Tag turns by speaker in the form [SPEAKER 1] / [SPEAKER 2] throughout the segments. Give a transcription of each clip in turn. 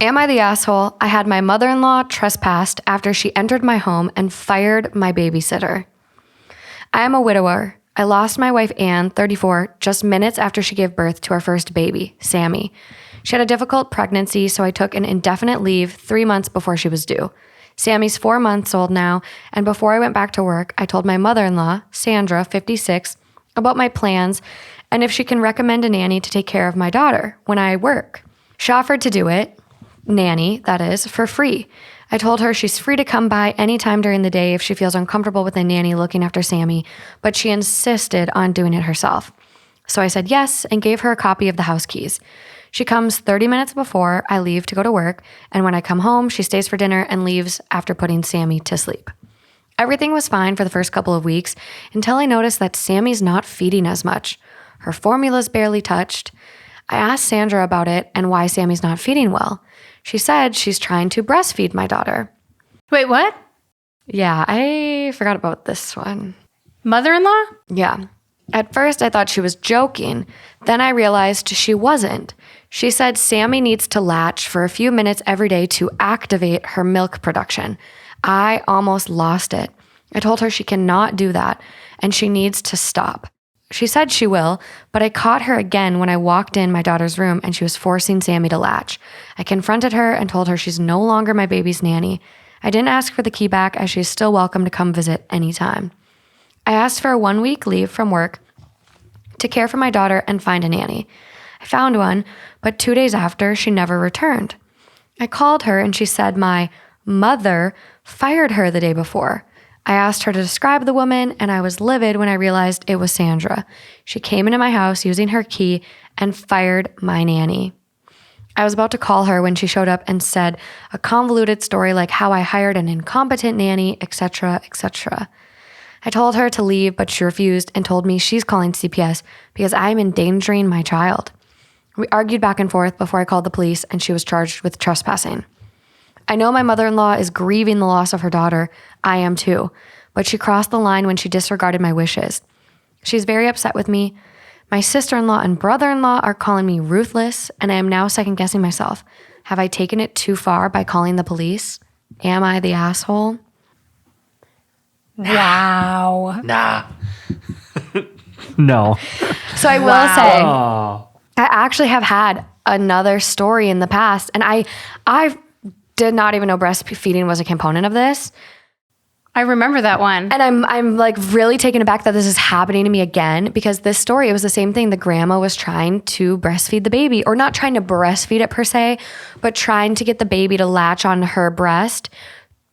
[SPEAKER 1] Am I the asshole? I had my mother-in-law trespassed after she entered my home and fired my babysitter. I am a widower. I lost my wife, Anne, 34, just minutes after she gave birth to our first baby, Sammy. She had a difficult pregnancy, so I took an indefinite leave 3 months before she was due. Sammy's 4 months old now, and before I went back to work, I told my mother-in-law, Sandra, 56, about my plans and if she can recommend a nanny to take care of my daughter when I work. She offered to do it, nanny, that is, for free. I told her she's free to come by anytime during the day if she feels uncomfortable with a nanny looking after Sammy, but she insisted on doing it herself. So I said yes and gave her a copy of the house keys. She comes 30 minutes before I leave to go to work, and when I come home, she stays for dinner and leaves after putting Sammy to sleep. Everything was fine for the first couple of weeks until I noticed that Sammy's not feeding as much. Her formula's barely touched. I asked Sandra about it and why Sammy's not feeding well. She said she's trying to breastfeed my daughter.
[SPEAKER 2] Wait, what?
[SPEAKER 1] Yeah, I forgot about this one.
[SPEAKER 2] Mother-in-law?
[SPEAKER 1] Yeah. At first, I thought she was joking. Then I realized she wasn't. She said Sammy needs to latch for a few minutes every day to activate her milk production. I almost lost it. I told her she cannot do that, and she needs to stop. She said she will, but I caught her again when I walked in my daughter's room and she was forcing Sammy to latch. I confronted her and told her she's no longer my baby's nanny. I didn't ask for the key back as she's still welcome to come visit anytime. I asked for a 1-week leave from work to care for my daughter and find a nanny. I found one, but 2 days after, she never returned. I called her and she said my mother fired her the day before. I asked her to describe the woman, and I was livid when I realized it was Sandra. She came into my house using her key and fired my nanny. I was about to call her when she showed up and said a convoluted story like how I hired an incompetent nanny, etc., etc. I told her to leave, but she refused and told me she's calling CPS because I'm endangering my child. We argued back and forth before I called the police, and she was charged with trespassing. I know my mother-in-law is grieving the loss of her daughter. I am too. But she crossed the line when she disregarded my wishes. She's very upset with me. My sister-in-law and brother-in-law are calling me ruthless, and I am now second-guessing myself. Have I taken it too far by calling the police? Am I the asshole?
[SPEAKER 2] Wow.
[SPEAKER 3] Nah.
[SPEAKER 4] No.
[SPEAKER 1] So I will say, I actually have had another story in the past, and I did not even know breastfeeding was a component of this.
[SPEAKER 2] I remember that one.
[SPEAKER 1] And I'm like really taken aback that this is happening to me again, because this story, it was the same thing. The grandma was trying to breastfeed the baby, or not trying to breastfeed it per se, but trying to get the baby to latch on her breast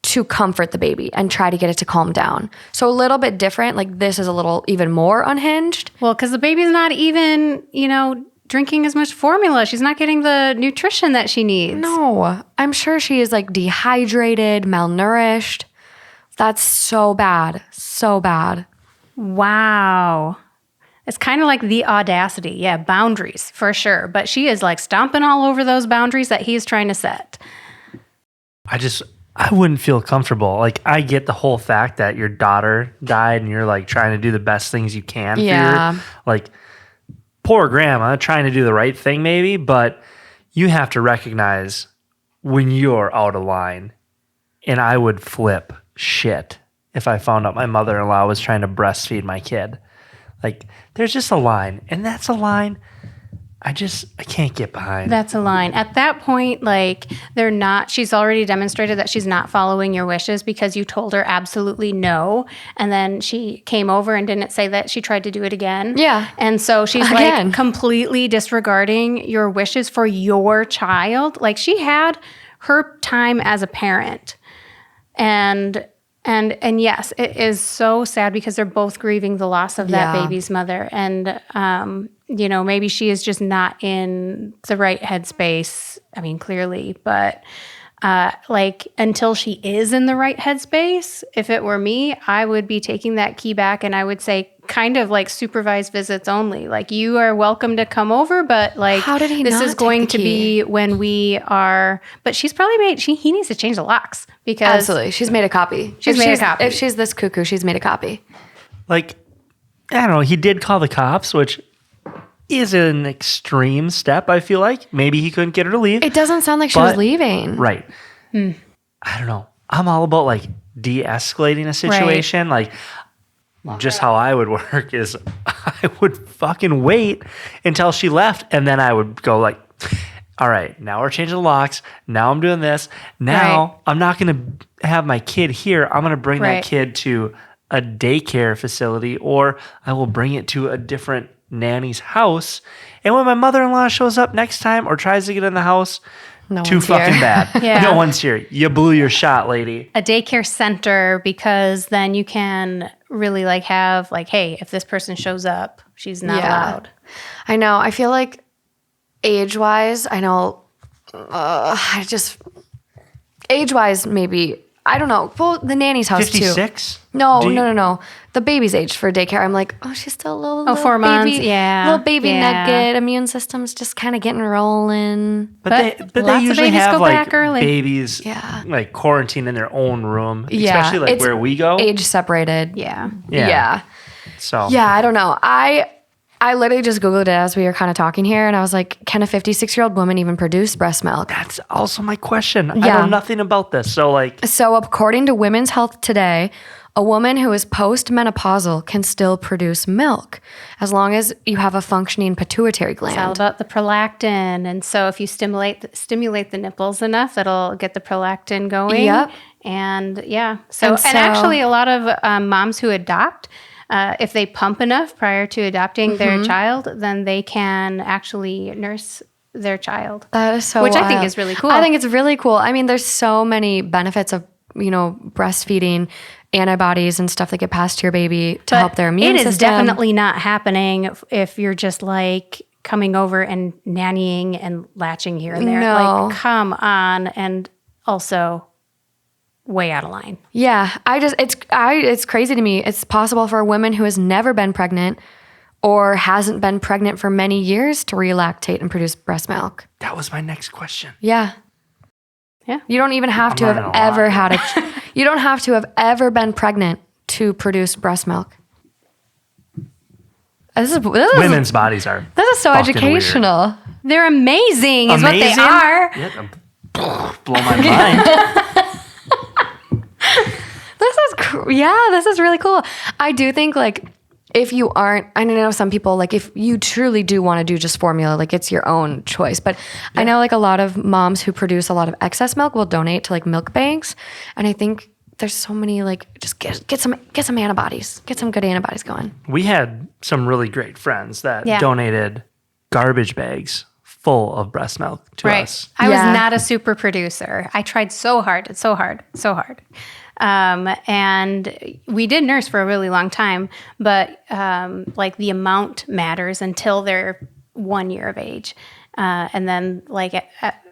[SPEAKER 1] to comfort the baby and try to get it to calm down. So a little bit different. Like this is a little even more unhinged.
[SPEAKER 2] Well, because the baby's not even, drinking as much formula. She's not getting the nutrition that she needs.
[SPEAKER 1] No, I'm sure she is like dehydrated, malnourished. That's so bad. So bad.
[SPEAKER 2] Wow. It's kind of like the audacity. Yeah, boundaries for sure. But she is like stomping all over those boundaries that he's trying to set.
[SPEAKER 4] I wouldn't feel comfortable. Like, I get the whole fact that your daughter died and you're like trying to do the best things you can for your, like, poor grandma trying to do the right thing maybe, but you have to recognize when you're out of line. And I would flip shit if I found out my mother-in-law was trying to breastfeed my kid. Like, there's just a line, and that's a line I can't get behind.
[SPEAKER 2] That's a line. At that point, like, she's already demonstrated that she's not following your wishes because you told her absolutely no. And then she came over and didn't say that she tried to do it again.
[SPEAKER 1] Yeah.
[SPEAKER 2] And so she's like completely disregarding your wishes for your child. Like, she had her time as a parent. And yes, it is so sad because they're both grieving the loss of that baby's mother. And, maybe she is just not in the right headspace. I mean, clearly, but until she is in the right headspace, if it were me, I would be taking that key back and I would say kind of like supervised visits only. Like, you are welcome to come over, but like,
[SPEAKER 1] how did he
[SPEAKER 2] this
[SPEAKER 1] not
[SPEAKER 2] is going
[SPEAKER 1] take the
[SPEAKER 2] to
[SPEAKER 1] key?
[SPEAKER 2] be when we are, but she's probably he needs to change the locks because
[SPEAKER 1] Absolutely. She's made a copy. If she's this cuckoo, she's made a copy.
[SPEAKER 4] Like, I don't know. He did call the cops, which is an extreme step, I feel like. Maybe he couldn't get her to leave.
[SPEAKER 1] It doesn't sound like she was leaving.
[SPEAKER 4] Right. I don't know. I'm all about like de-escalating a situation. Like just how I would work is I would fucking wait until she left, and then I would go like, all right, now we're changing the locks. Now I'm doing this. Now I'm not going to have my kid here. I'm going to bring that kid to a daycare facility, or I will bring it to a different nanny's house. And when my mother-in-law shows up next time or tries to get in the house, too fucking bad. No one's here. You blew your shot, lady.
[SPEAKER 2] A daycare center, because then you can really like have like, hey, if this person shows up, she's not allowed.
[SPEAKER 1] I know. I feel like age-wise, I know, age-wise, maybe, I don't know. Well, the nanny's house
[SPEAKER 4] 56?
[SPEAKER 1] too. 56? No. The baby's age for daycare. I'm like, oh, she's still a little
[SPEAKER 2] 4 months.
[SPEAKER 1] Baby, little baby nugget. Immune system's just kind of getting rolling.
[SPEAKER 4] But they usually have like babies
[SPEAKER 2] Yeah.
[SPEAKER 4] like quarantine in their own room, especially like where we go.
[SPEAKER 1] Age separated.
[SPEAKER 2] Yeah.
[SPEAKER 4] So
[SPEAKER 1] yeah, I don't know. I literally just Googled it as we were kind of talking here, and I was like, can a 56-year-old woman even produce breast milk?
[SPEAKER 4] That's also my question. I know nothing about this. So
[SPEAKER 1] according to Women's Health Today, a woman who is postmenopausal can still produce milk as long as you have a functioning pituitary gland.
[SPEAKER 2] It's all about the prolactin. And so if you stimulate the nipples enough, that'll get the prolactin going.
[SPEAKER 1] Yep.
[SPEAKER 2] And and actually a lot of moms who adopt, if they pump enough prior to adopting their child, then they can actually nurse their child.
[SPEAKER 1] That is so
[SPEAKER 2] Which
[SPEAKER 1] wild.
[SPEAKER 2] I think is really cool.
[SPEAKER 1] I think it's really cool. I mean, there's so many benefits of, breastfeeding, antibodies and stuff that get passed to your baby to help their immune system.
[SPEAKER 2] It is definitely not happening if you're just like coming over and nannying and latching here and there.
[SPEAKER 1] No.
[SPEAKER 2] Like, come on. And also way out of line.
[SPEAKER 1] Yeah. It's crazy to me. It's possible for a woman who has never been pregnant or hasn't been pregnant for many years to re-lactate and produce breast milk.
[SPEAKER 4] that was my next question.
[SPEAKER 1] Yeah.
[SPEAKER 2] Yeah.
[SPEAKER 1] You don't even have to have ever had you don't have to have ever been pregnant to produce breast milk. This is
[SPEAKER 4] Women's bodies are.
[SPEAKER 1] This is so educational.
[SPEAKER 4] Weird.
[SPEAKER 2] They're amazing is what they are.
[SPEAKER 4] Yeah, blow my mind.
[SPEAKER 1] This is really cool. I do think like if you aren't, I know some people like if you truly do want to do just formula, like it's your own choice. But I know like a lot of moms who produce a lot of excess milk will donate to like milk banks. And I think there's so many like just get some antibodies, get some good antibodies going.
[SPEAKER 4] We had some really great friends that donated garbage bags full of breast milk to us.
[SPEAKER 2] I was not a super producer. I tried so hard. It's so hard. And we did nurse for a really long time, but like the amount matters until they're 1 year of age. And then like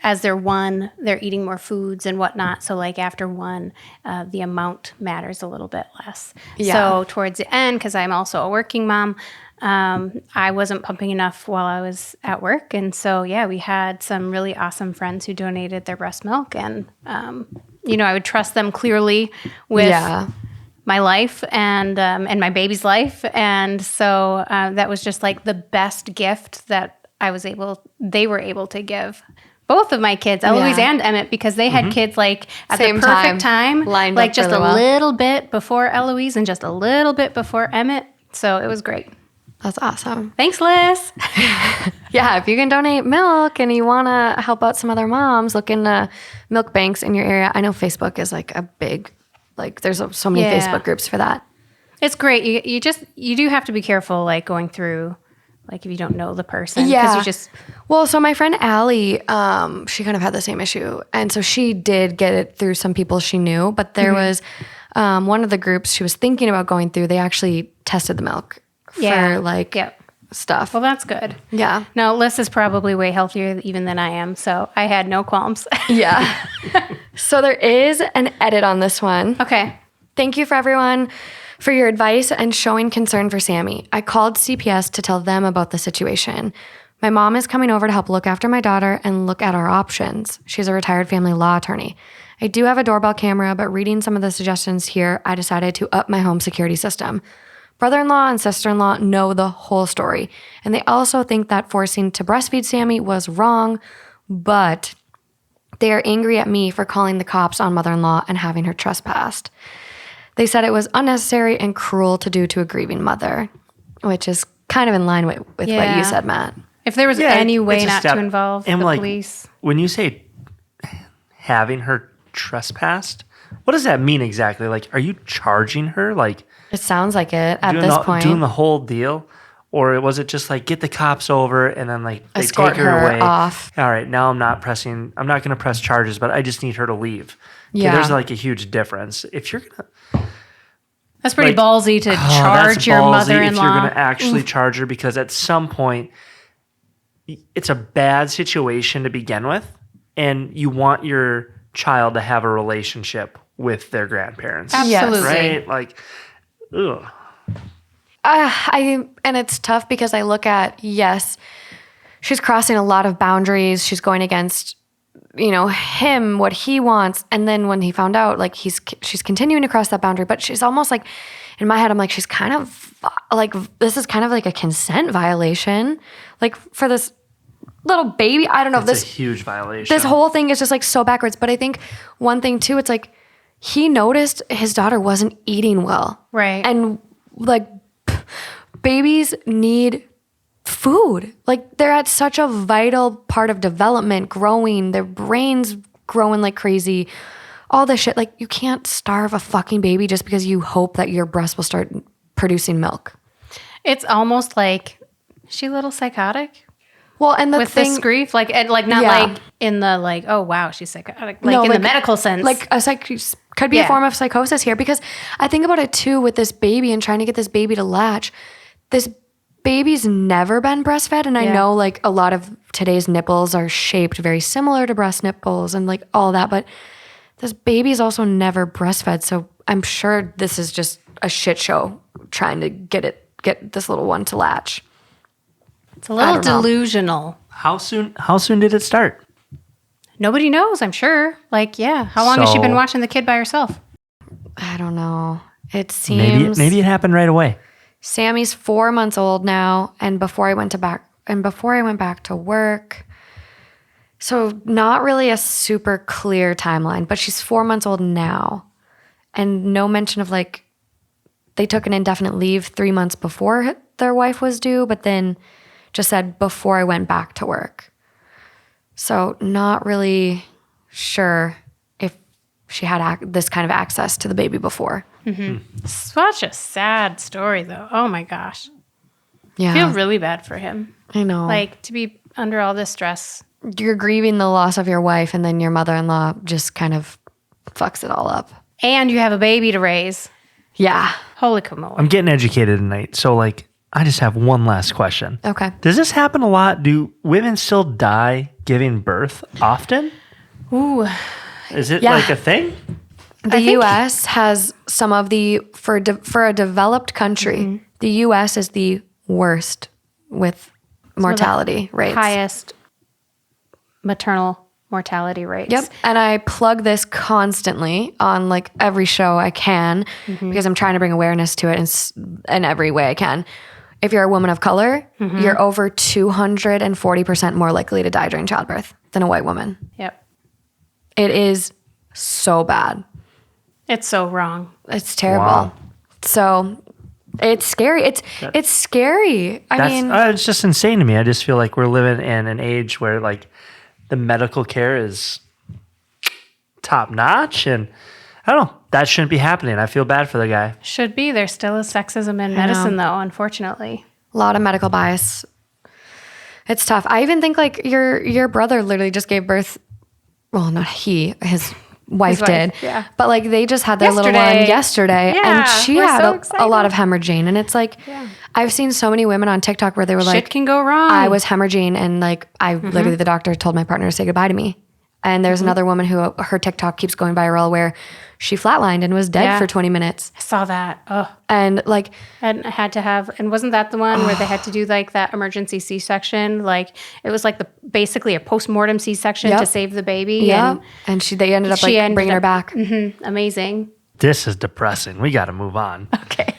[SPEAKER 2] as they're one, they're eating more foods and whatnot. So like after one, the amount matters a little bit less.
[SPEAKER 1] Yeah.
[SPEAKER 2] So towards the end, because I'm also a working mom, I wasn't pumping enough while I was at work. And so, we had some really awesome friends who donated their breast milk. And, I would trust them clearly with my life and my baby's life. And so that was just like the best gift that they were able to give both of my kids, Eloise and Emmett, because they had kids like at the perfect time
[SPEAKER 1] lined
[SPEAKER 2] like
[SPEAKER 1] up
[SPEAKER 2] just
[SPEAKER 1] really
[SPEAKER 2] a
[SPEAKER 1] well.
[SPEAKER 2] little bit before Eloise and just a little bit before Emmett. So it was great.
[SPEAKER 1] That's awesome.
[SPEAKER 2] Thanks, Liz.
[SPEAKER 1] If you can donate milk and you want to help out some other moms, look into milk banks in your area. I know Facebook is like a big, like there's so many Facebook groups for that.
[SPEAKER 2] It's great. You do have to be careful, like going through, like if you don't know the person. You just.
[SPEAKER 1] Well, so my friend Allie, she kind of had the same issue. And so she did get it through some people she knew, but there was one of the groups she was thinking about going through, they actually tested the milk. For stuff.
[SPEAKER 2] Well, that's good.
[SPEAKER 1] Yeah.
[SPEAKER 2] No, Liz is probably way healthier even than I am, so I had no qualms.
[SPEAKER 1] So there is an edit on this one.
[SPEAKER 2] Okay.
[SPEAKER 1] Thank you for everyone for your advice and showing concern for Sammy. I called CPS to tell them about the situation. My mom is coming over to help look after my daughter and look at our options. She's a retired family law attorney. I do have a doorbell camera, but reading some of the suggestions here, I decided to up my home security system. brother-in-law and sister-in-law know the whole story. And they also think that forcing to breastfeed Sammy was wrong, but they are angry at me for calling the cops on mother-in-law and having her trespassed. They said it was unnecessary and cruel to do to a grieving mother, which is kind of in line with what you said, Matt.
[SPEAKER 2] If there was any way not to involve the police.
[SPEAKER 4] When you say having her trespassed, what does that mean exactly? Like, are you charging her? Like,
[SPEAKER 1] it sounds like it at this point.
[SPEAKER 4] Doing the whole deal? Or was it just like, get the cops over and then like they
[SPEAKER 1] escort
[SPEAKER 4] take her away?
[SPEAKER 1] Off.
[SPEAKER 4] All right, now I'm not going to press charges, but I just need her to leave. Okay, yeah. There's like a huge difference. If you're going to...
[SPEAKER 2] That's pretty ballsy to charge your mother-in-law.
[SPEAKER 4] If you're going to actually charge her, because at some point, it's a bad situation to begin with, and you want your child to have a relationship with their grandparents.
[SPEAKER 2] Absolutely.
[SPEAKER 4] Right? Like, ugh.
[SPEAKER 1] And it's tough because I look at, yes, she's crossing a lot of boundaries. She's going against, him, what he wants. And then when he found out, like, she's continuing to cross that boundary, but she's almost like, in my head, I'm like, she's kind of like, this is kind of like a consent violation. Like, for this little baby, I don't know.
[SPEAKER 4] It's a huge violation.
[SPEAKER 1] This whole thing is just like so backwards. But I think one thing too, it's like, he noticed his daughter wasn't eating well.
[SPEAKER 2] Right.
[SPEAKER 1] And like, babies need food. Like, they're at such a vital part of development, growing, their brains growing like crazy, all this shit. Like, you can't starve a fucking baby just because you hope that your breast will start producing milk.
[SPEAKER 2] It's almost like, is she a little psychotic?
[SPEAKER 1] Well, and
[SPEAKER 2] with this grief, like in the like, oh wow, she's psychotic, like in the medical sense,
[SPEAKER 1] like could be a form of psychosis here, because I think about it too with this baby and trying to get this baby to latch. This baby's never been breastfed, and I know like a lot of today's nipples are shaped very similar to breast nipples and like all that, but this baby's also never breastfed, so I'm sure this is just a shit show trying to get this little one to latch.
[SPEAKER 2] It's a little delusional.
[SPEAKER 4] How soon did it start?
[SPEAKER 2] Nobody knows, I'm sure. Like, how long has she been watching the kid by herself?
[SPEAKER 1] I don't know. It seems
[SPEAKER 4] maybe it happened right away.
[SPEAKER 1] Sammy's 4 months old now, and before I went back to work. So not really a super clear timeline, but she's 4 months old now. And no mention of like, they took an indefinite leave 3 months before their wife was due, but then just said before I went back to work. So not really sure if she had this kind of access to the baby before.
[SPEAKER 2] Mm-hmm. Such a sad story, though. Oh my gosh.
[SPEAKER 1] Yeah.
[SPEAKER 2] I feel really bad for him.
[SPEAKER 1] I know.
[SPEAKER 2] Like, to be under all this stress.
[SPEAKER 1] You're grieving the loss of your wife, and then your mother-in-law just kind of fucks it all up.
[SPEAKER 2] And you have a baby to raise.
[SPEAKER 1] Yeah.
[SPEAKER 2] Holy camola.
[SPEAKER 4] I'm getting educated tonight. So like, I just have one last question.
[SPEAKER 1] Okay.
[SPEAKER 4] Does this happen a lot? Do women still die giving birth often?
[SPEAKER 2] Ooh.
[SPEAKER 4] Is it like a thing?
[SPEAKER 1] The U.S. has some of for a developed country, the U.S. is the worst with mortality rates.
[SPEAKER 2] Highest maternal mortality rates.
[SPEAKER 1] Yep. And I plug this constantly on like every show I can because I'm trying to bring awareness to it in every way I can. If you're a woman of color, you're over 240% more likely to die during childbirth than a white woman.
[SPEAKER 2] Yep.
[SPEAKER 1] It is so bad.
[SPEAKER 2] It's so wrong.
[SPEAKER 1] It's terrible.
[SPEAKER 4] Wow.
[SPEAKER 1] So it's scary. It's scary. I mean,
[SPEAKER 4] it's just insane to me. I just feel like we're living in an age where like the medical care is top notch, and I don't know. That shouldn't be happening. I feel bad for the guy.
[SPEAKER 2] Should be. There still is sexism in medicine, though, unfortunately.
[SPEAKER 1] A lot of medical bias. It's tough. I even think like your brother literally just gave birth. Well, not he. His wife did.
[SPEAKER 2] Yeah.
[SPEAKER 1] But like they just had their little one yesterday,
[SPEAKER 2] yeah,
[SPEAKER 1] and she had a lot of hemorrhaging. And it's like, I've seen so many women on TikTok where they were like,
[SPEAKER 2] shit can go wrong.
[SPEAKER 1] I was hemorrhaging, and like literally the doctor told my partner to say goodbye to me. And there's another woman who her TikTok keeps going viral where she flatlined and was dead for 20 minutes.
[SPEAKER 2] I saw that. Oh.
[SPEAKER 1] And like,
[SPEAKER 2] and I had to have, and wasn't that the one where they had to do like that emergency C-section? Like it was like basically a postmortem C-section to save the baby.
[SPEAKER 1] Yeah. And they ended up bringing her back.
[SPEAKER 2] Amazing.
[SPEAKER 4] This is depressing. We got to move on.
[SPEAKER 2] Okay.